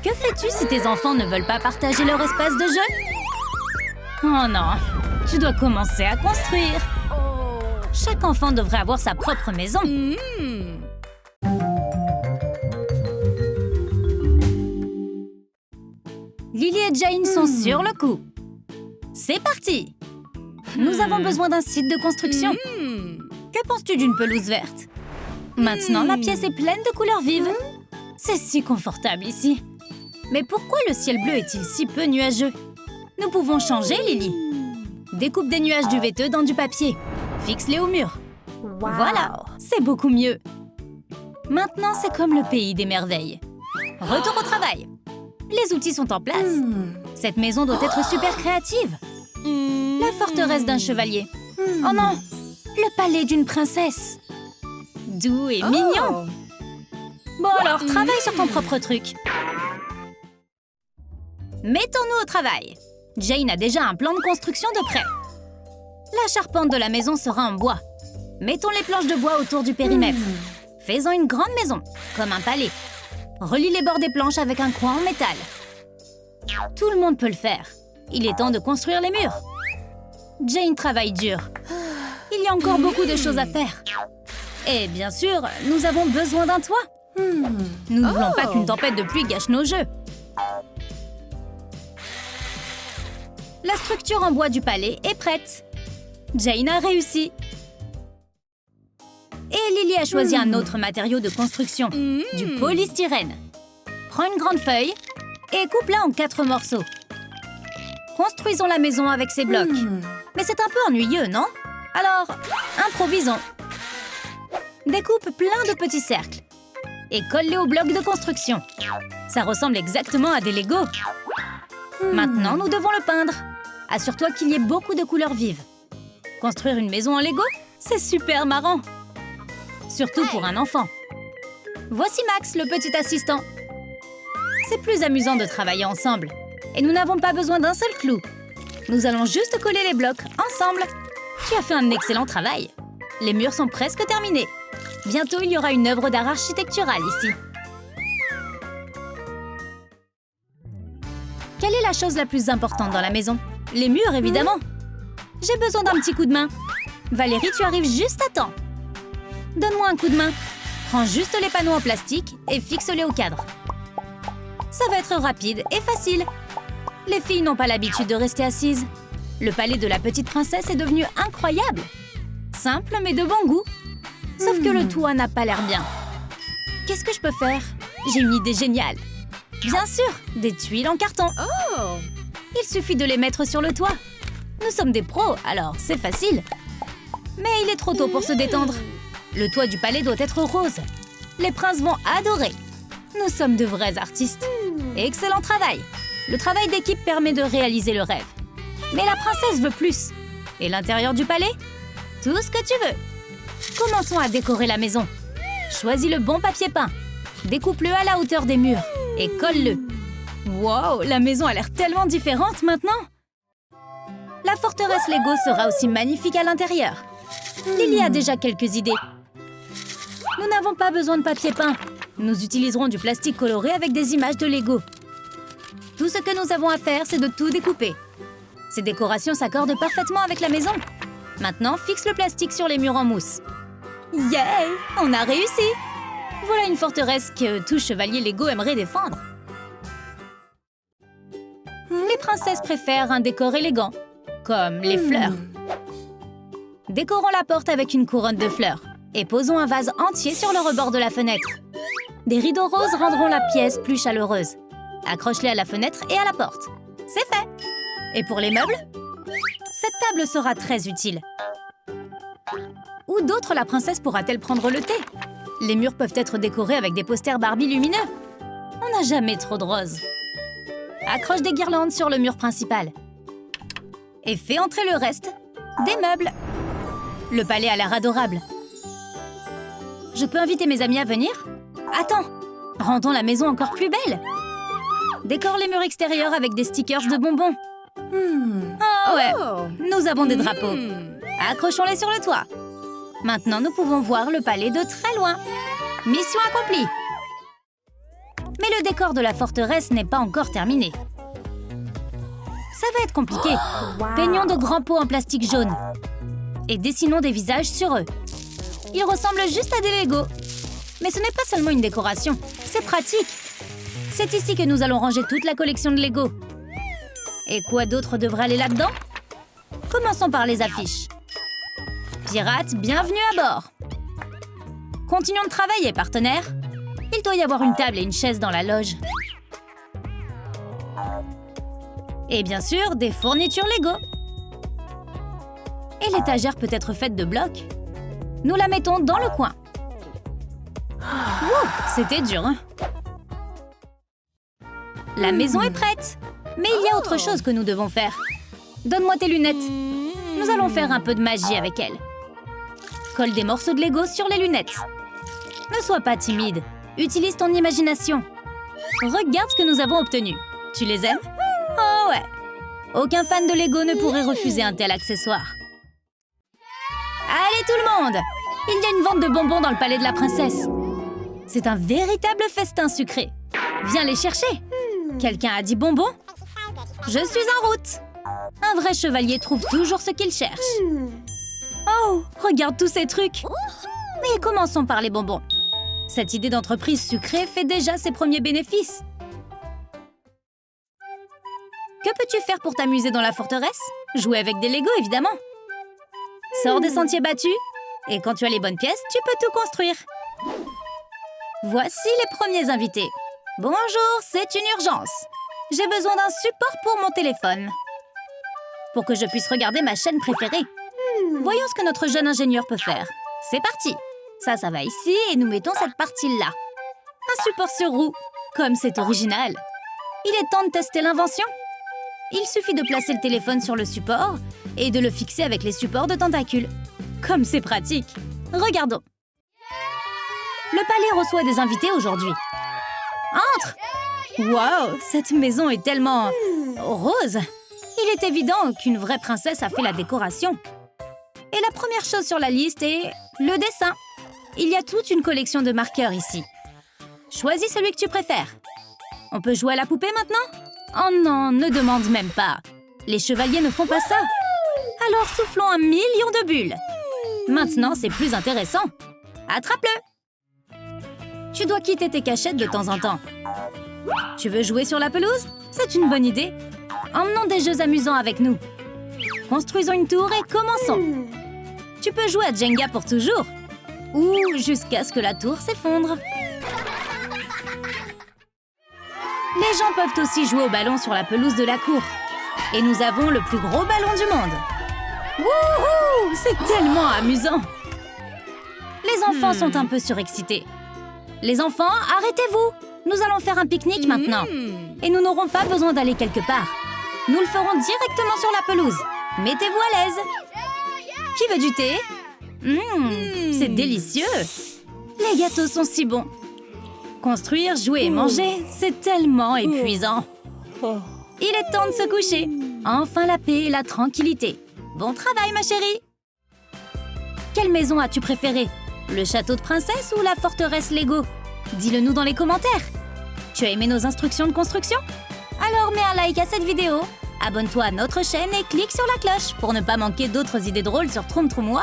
Que fais-tu si tes enfants ne veulent pas partager leur espace de jeu? Oh non, tu dois commencer à construire. Chaque enfant devrait avoir sa propre maison. Lily et Jane sont sur le coup. C'est parti! Nous avons besoin d'un site de construction. Que penses-tu d'une pelouse verte? Maintenant, la pièce est pleine de couleurs vives. C'est si confortable ici. Mais pourquoi le ciel bleu est-il si peu nuageux? Nous pouvons changer, Lily. Découpe des nuages duveteux dans du papier. Fixe-les au mur. Voilà, c'est beaucoup mieux. Maintenant, c'est comme le pays des merveilles. Retour au travail. Les outils sont en place. Cette maison doit être super créative. La forteresse d'un chevalier. Oh non, le palais d'une princesse. Doux et mignon. Bon alors, travaille sur ton propre truc. Mettons-nous au travail. Jane a déjà un plan de construction de prêt. La charpente de la maison sera en bois. Mettons les planches de bois autour du périmètre. Faisons une grande maison, comme un palais. Relie les bords des planches avec un coin en métal. Tout le monde peut le faire. Il est temps de construire les murs. Jane travaille dur. Il y a encore beaucoup de choses à faire. Et bien sûr, nous avons besoin d'un toit. Nous ne voulons pas qu'une tempête de pluie gâche nos jeux. La structure en bois du palais est prête. Jane a réussi. Et Lily a choisi un autre matériau de construction, du polystyrène. Prends une grande feuille et coupe-la en 4 morceaux. Construisons la maison avec ces blocs. Mais c'est un peu ennuyeux, non? Alors, improvisons. Découpe plein de petits cercles et colle-les aux blocs de construction. Ça ressemble exactement à des Legos. Maintenant, nous devons le peindre. Assure-toi qu'il y ait beaucoup de couleurs vives. Construire une maison en Lego, c'est super marrant. Surtout pour un enfant. Voici Max, le petit assistant. C'est plus amusant de travailler ensemble. Et nous n'avons pas besoin d'un seul clou. Nous allons juste coller les blocs ensemble. Tu as fait un excellent travail. Les murs sont presque terminés. Bientôt, il y aura une œuvre d'art architectural ici. Quelle est la chose la plus importante dans la maison? Les murs, évidemment. J'ai besoin d'un petit coup de main. Valérie, tu arrives juste à temps. Donne-moi un coup de main. Prends juste les panneaux en plastique et fixe-les au cadre. Ça va être rapide et facile. Les filles n'ont pas l'habitude de rester assises. Le palais de la petite princesse est devenu incroyable. Simple mais de bon goût. Sauf que le toit n'a pas l'air bien. Qu'est-ce que je peux faire? J'ai une idée géniale. Bien sûr, des tuiles en carton. Il suffit de les mettre sur le toit. Nous sommes des pros, alors c'est facile. Mais il est trop tôt pour se détendre. Le toit du palais doit être rose. Les princes vont adorer. Nous sommes de vrais artistes. Excellent travail. Le travail d'équipe permet de réaliser le rêve. Mais la princesse veut plus. Et l'intérieur du palais? Tout ce que tu veux. Commençons à décorer la maison. Choisis le bon papier peint. Découpe-le à la hauteur des murs et colle-le. Wow, la maison a l'air tellement différente maintenant. La forteresse Lego sera aussi magnifique à l'intérieur. Lily a déjà quelques idées. Nous n'avons pas besoin de papier peint. Nous utiliserons du plastique coloré avec des images de Lego. Tout ce que nous avons à faire, c'est de tout découper. Ces décorations s'accordent parfaitement avec la maison. Maintenant, fixe le plastique sur les murs en mousse. Yeah! On a réussi! Voilà une forteresse que tout chevalier Lego aimerait défendre. Les princesses préfèrent un décor élégant, comme les fleurs. Décorons la porte avec une couronne de fleurs et posons un vase entier sur le rebord de la fenêtre. Des rideaux roses rendront la pièce plus chaleureuse. Accroche-les à la fenêtre et à la porte. C'est fait! Et pour les meubles? Cette table sera très utile. Où d'autre la princesse pourra-t-elle prendre le thé? Les murs peuvent être décorés avec des posters Barbie lumineux. On n'a jamais trop de roses. Accroche des guirlandes sur le mur principal. Et fais entrer le reste des meubles. Le palais a l'air adorable. Je peux inviter mes amis à venir? Attends, rendons la maison encore plus belle. Décore les murs extérieurs avec des stickers de bonbons. Oh ouais, nous avons des drapeaux. Accrochons-les sur le toit. Maintenant, nous pouvons voir le palais de très loin. Mission accomplie. Mais le décor de la forteresse n'est pas encore terminé. Ça va être compliqué. Peignons de grands pots en plastique jaune. Et dessinons des visages sur eux. Ils ressemblent juste à des Legos. Mais ce n'est pas seulement une décoration, c'est pratique. C'est ici que nous allons ranger toute la collection de Lego. Et quoi d'autre devrait aller là-dedans? Commençons par les affiches. Pirates, bienvenue à bord. Continuons de travailler, partenaires. Il doit y avoir une table et une chaise dans la loge. Et bien sûr, des fournitures Lego. Et l'étagère peut être faite de blocs. Nous la mettons dans le coin. Ouh, c'était dur, hein? La maison est prête. Mais il y a autre chose que nous devons faire. Donne-moi tes lunettes. Nous allons faire un peu de magie avec elles. Colle des morceaux de Lego sur les lunettes. Ne sois pas timide. Utilise ton imagination. Regarde ce que nous avons obtenu. Tu les aimes? Oh ouais. Aucun fan de Lego ne pourrait refuser un tel accessoire. Allez tout le monde! Il y a une vente de bonbons dans le palais de la princesse. C'est un véritable festin sucré. Viens les chercher. Quelqu'un a dit bonbons? Je suis en route. Un vrai chevalier trouve toujours ce qu'il cherche. Oh, regarde tous ces trucs. Mais commençons par les bonbons. Cette idée d'entreprise sucrée fait déjà ses premiers bénéfices. Que peux-tu faire pour t'amuser dans la forteresse? Jouer avec des Legos, évidemment. Sors des sentiers battus. Et quand tu as les bonnes pièces, tu peux tout construire. Voici les premiers invités. Bonjour, c'est une urgence. J'ai besoin d'un support pour mon téléphone. Pour que je puisse regarder ma chaîne préférée. Voyons ce que notre jeune ingénieur peut faire. C'est parti. Ça va ici et nous mettons cette partie-là. Un support sur roue. Comme c'est original. Il est temps de tester l'invention. Il suffit de placer le téléphone sur le support et de le fixer avec les supports de tentacules. Comme c'est pratique. Regardons. Le palais reçoit des invités aujourd'hui. Entre! Waouh, cette maison est tellement rose. Il est évident qu'une vraie princesse a fait la décoration. Et la première chose sur la liste est le dessin. Il y a toute une collection de marqueurs ici. Choisis celui que tu préfères. On peut jouer à la poupée maintenant? Oh non, ne demande même pas. Les chevaliers ne font pas ça. Alors soufflons 1 million de bulles. Maintenant, c'est plus intéressant. Attrape-le. Tu dois quitter tes cachettes de temps en temps. Tu veux jouer sur la pelouse? C'est une bonne idée. Emmenons des jeux amusants avec nous. Construisons une tour et commençons. Tu peux jouer à Jenga pour toujours. Ou jusqu'à ce que la tour s'effondre. Les gens peuvent aussi jouer au ballon sur la pelouse de la cour. Et nous avons le plus gros ballon du monde. Wouhou! C'est tellement amusant! Les enfants sont un peu surexcités. Les enfants, arrêtez-vous! Nous allons faire un pique-nique maintenant. Et nous n'aurons pas besoin d'aller quelque part. Nous le ferons directement sur la pelouse. Mettez-vous à l'aise. Qui veut du thé? C'est délicieux! Les gâteaux sont si bons. Construire, jouer et manger, c'est tellement épuisant. Il est temps de se coucher. Enfin la paix et la tranquillité. Bon travail, ma chérie! Quelle maison as-tu préférée? Le château de princesse ou la forteresse Lego? Dis-le nous dans les commentaires. Tu as aimé nos instructions de construction? Alors mets un like à cette vidéo, abonne-toi à notre chaîne et clique sur la cloche pour ne pas manquer d'autres idées drôles sur Troom Troom Wow!